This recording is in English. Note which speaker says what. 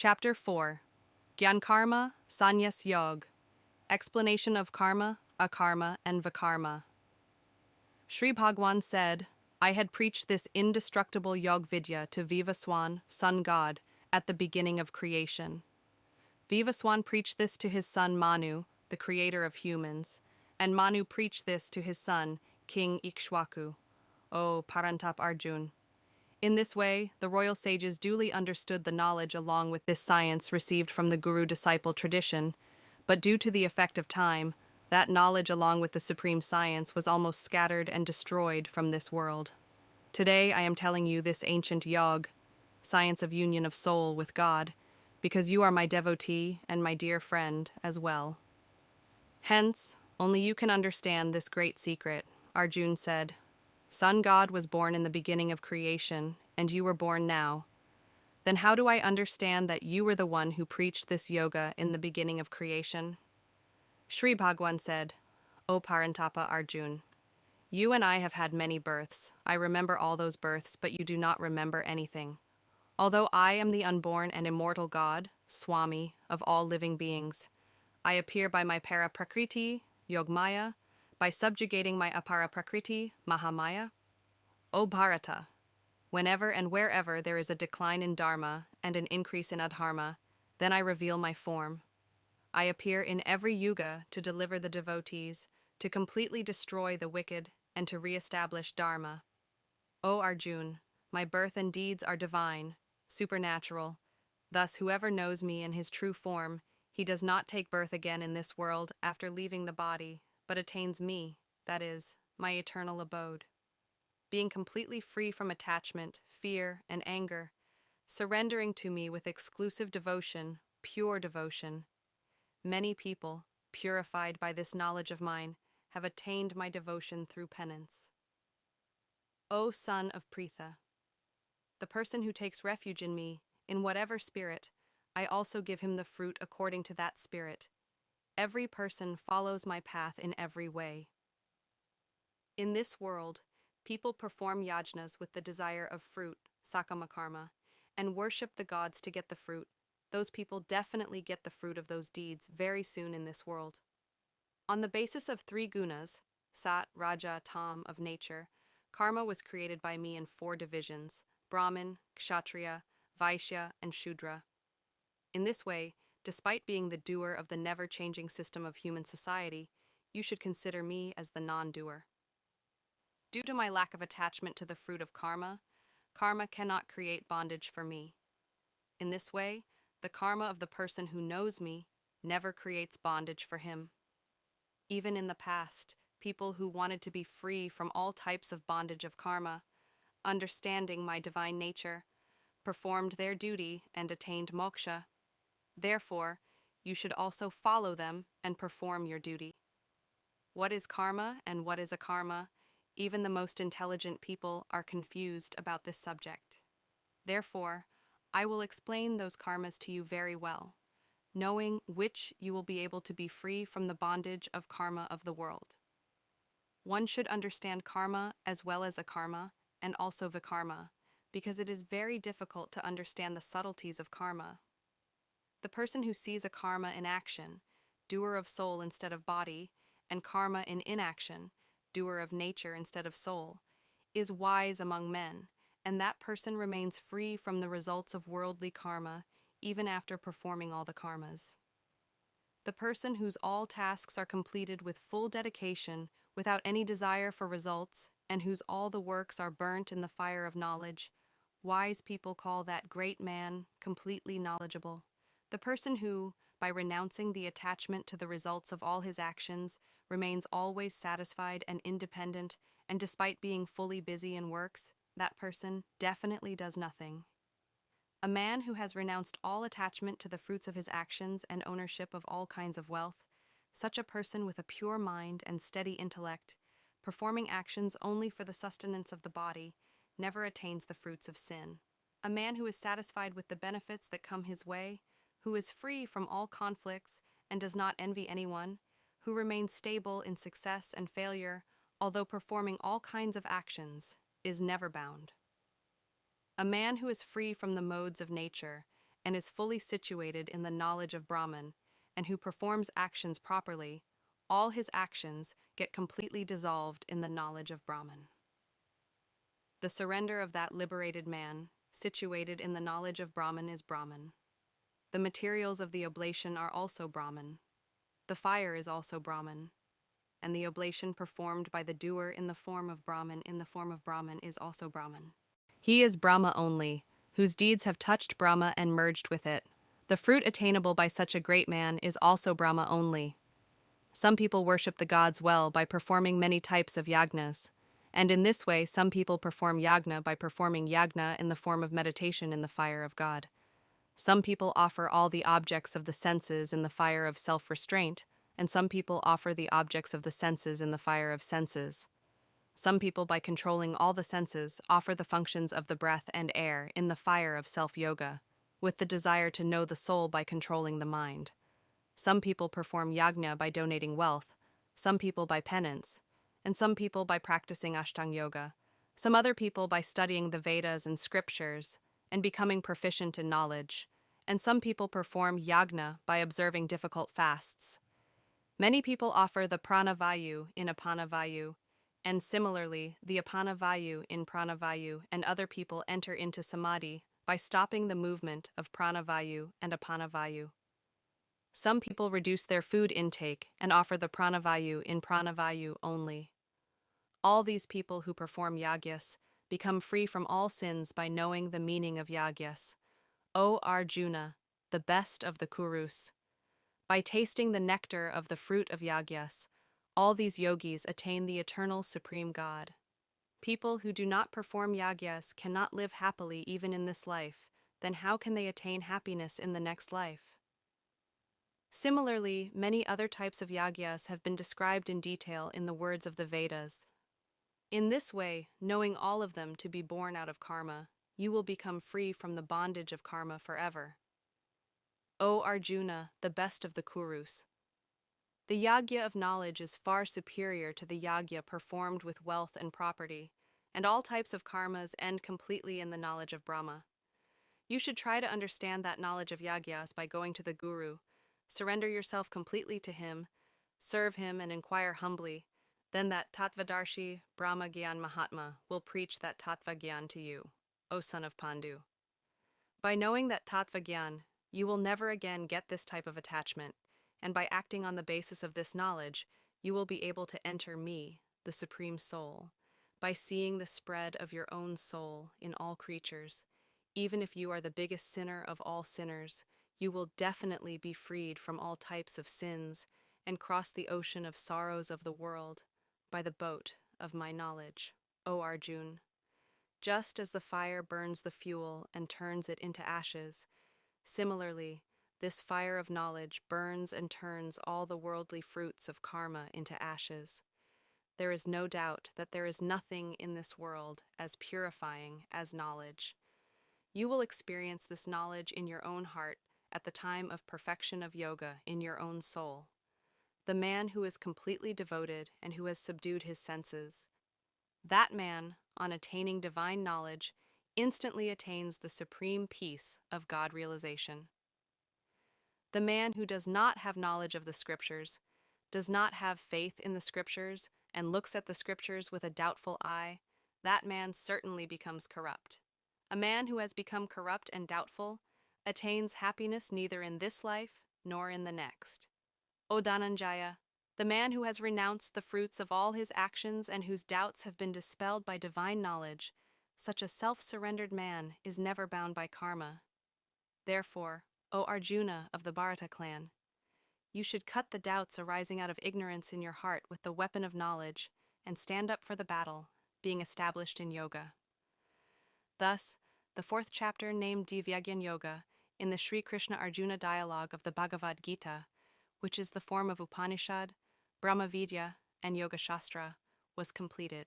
Speaker 1: Chapter 4. Gyan Karma, Sannyas Yog. Explanation of Karma, Akarma, and Vikarma. Sri Bhagwan said, I had preached this indestructible Yog Vidya to Vivaswan, sun god, at the beginning of creation. Vivaswan preached this to his son Manu, the creator of humans, and Manu preached this to his son, King Ikshwaku. O Parantap Arjun. In this way, the royal sages duly understood the knowledge along with this science received from the guru-disciple tradition, but due to the effect of time, that knowledge along with the supreme science was almost scattered and destroyed from this world. Today I am telling you this ancient yog, science of union of soul with God, because you are my devotee and my dear friend as well. Hence, only you can understand this great secret, Arjun said. Sun God was born in the beginning of creation, and you were born now. Then how do I understand that you were the one who preached this yoga in the beginning of creation? Sri Bhagwan said, O Parantapa Arjun, you and I have had many births. I remember all those births, but you do not remember anything. Although I am the unborn and immortal God, Swami, of all living beings, I appear by my para-prakriti, Yogmaya, by subjugating my apara-prakriti, Mahamaya. O Bharata, whenever and wherever there is a decline in dharma and an increase in adharma, then I reveal my form. I appear in every yuga to deliver the devotees, to completely destroy the wicked, and to re-establish dharma. O Arjun, my birth and deeds are divine, supernatural. Thus whoever knows me in his true form, he does not take birth again in this world after leaving the body, but attains me, that is, my eternal abode. Being completely free from attachment, fear, and anger, surrendering to me with exclusive devotion, pure devotion. Many people, purified by this knowledge of mine, have attained my devotion through penance. O son of Pritha, the person who takes refuge in me, in whatever spirit, I also give him the fruit according to that spirit. Every person follows my path in every way. In this world, people perform yajnas with the desire of fruit, sakamakarma, and worship the gods to get the fruit. Those people definitely get the fruit of those deeds very soon in this world. On the basis of three gunas, sat, raja, tam, of nature, karma was created by me in 4 divisions, Brahmin, Kshatriya, Vaishya, and Shudra. In this way, despite being the doer of the never-changing system of human society, you should consider me as the non-doer. Due to my lack of attachment to the fruit of karma, karma cannot create bondage for me. In this way, the karma of the person who knows me never creates bondage for him. Even in the past, people who wanted to be free from all types of bondage of karma, understanding my divine nature, performed their duty and attained moksha. Therefore, you should also follow them and perform your duty. What is karma and what is akarma? Even the most intelligent people are confused about this subject. Therefore, I will explain those karmas to you very well, knowing which you will be able to be free from the bondage of karma of the world. One should understand karma as well as akarma and also vikarma, because it is very difficult to understand the subtleties of karma. The person who sees a karma in action, doer of soul instead of body, and karma in inaction, doer of nature instead of soul, is wise among men, and that person remains free from the results of worldly karma even after performing all the karmas. The person whose all tasks are completed with full dedication, without any desire for results, and whose all the works are burnt in the fire of knowledge, wise people call that great man completely knowledgeable. The person who, by renouncing the attachment to the results of all his actions, remains always satisfied and independent, and despite being fully busy in works, that person definitely does nothing. A man who has renounced all attachment to the fruits of his actions and ownership of all kinds of wealth, such a person with a pure mind and steady intellect, performing actions only for the sustenance of the body, never attains the fruits of sin. A man who is satisfied with the benefits that come his way, who is free from all conflicts and does not envy anyone, who remains stable in success and failure, although performing all kinds of actions, is never bound. A man who is free from the modes of nature and is fully situated in the knowledge of Brahman, and who performs actions properly, all his actions get completely dissolved in the knowledge of Brahman. The surrender of that liberated man, situated in the knowledge of Brahman, is Brahman. The materials of the oblation are also Brahman. The fire is also Brahman. And the oblation performed by the doer in the form of Brahman is also Brahman. He is Brahma only, whose deeds have touched Brahma and merged with it. The fruit attainable by such a great man is also Brahma only. Some people worship the gods well by performing many types of yagnas, and in this way some people perform yagna by performing yagna in the form of meditation in the fire of God. Some people offer all the objects of the senses in the fire of self-restraint, and some people offer the objects of the senses in the fire of senses. Some people, by controlling all the senses, offer the functions of the breath and air in the fire of self-yoga, with the desire to know the soul by controlling the mind. Some people perform yagna by donating wealth, some people by penance, and some people by practicing Ashtanga yoga, some other people by studying the Vedas and scriptures and becoming proficient in knowledge, and some people perform yagna by observing difficult fasts. Many people offer the pranavayu in apanavayu, and similarly the apanavayu in pranavayu, and other people enter into samadhi by stopping the movement of pranavayu and apanavayu. Some people reduce their food intake and offer the pranavayu in pranavayu only. All these people who perform yagyas become free from all sins by knowing the meaning of yagyas. O Arjuna, the best of the Kurus. By tasting the nectar of the fruit of yagyas, all these yogis attain the eternal supreme God. People who do not perform yagyas cannot live happily even in this life, then how can they attain happiness in the next life? Similarly, many other types of yagyas have been described in detail in the words of the Vedas. In this way, knowing all of them to be born out of karma, you will become free from the bondage of karma forever. O Arjuna, the best of the Kurus. The yagya of knowledge is far superior to the yagya performed with wealth and property, and all types of karmas end completely in the knowledge of Brahma. You should try to understand that knowledge of yagyas by going to the Guru, surrender yourself completely to him, serve him and inquire humbly. Then that Tattvadarshi Brahma Gyan Mahatma will preach that Tattva Gyan to you, O son of Pandu. By knowing that Tattva Gyan, you will never again get this type of attachment, and by acting on the basis of this knowledge, you will be able to enter me, the Supreme Soul, by seeing the spread of your own soul in all creatures. Even if you are the biggest sinner of all sinners, you will definitely be freed from all types of sins and cross the ocean of sorrows of the world by the boat of my knowledge, O Arjun. Just as the fire burns the fuel and turns it into ashes, similarly, this fire of knowledge burns and turns all the worldly fruits of karma into ashes. There is no doubt that there is nothing in this world as purifying as knowledge. You will experience this knowledge in your own heart at the time of perfection of yoga in your own soul. The man who is completely devoted and who has subdued his senses. That man, on attaining divine knowledge, instantly attains the supreme peace of God realization. The man who does not have knowledge of the scriptures, does not have faith in the scriptures, and looks at the scriptures with a doubtful eye, that man certainly becomes corrupt. A man who has become corrupt and doubtful attains happiness neither in this life nor in the next. O Dhananjaya, the man who has renounced the fruits of all his actions and whose doubts have been dispelled by divine knowledge, such a self-surrendered man is never bound by karma. Therefore, O Arjuna of the Bharata clan, you should cut the doubts arising out of ignorance in your heart with the weapon of knowledge and stand up for the battle, being established in yoga. Thus, the fourth chapter named Divyagyan Yoga in the Sri Krishna Arjuna dialogue of the Bhagavad Gita, which is the form of Upanishad, Brahma Vidya, and Yoga Shastra, was completed.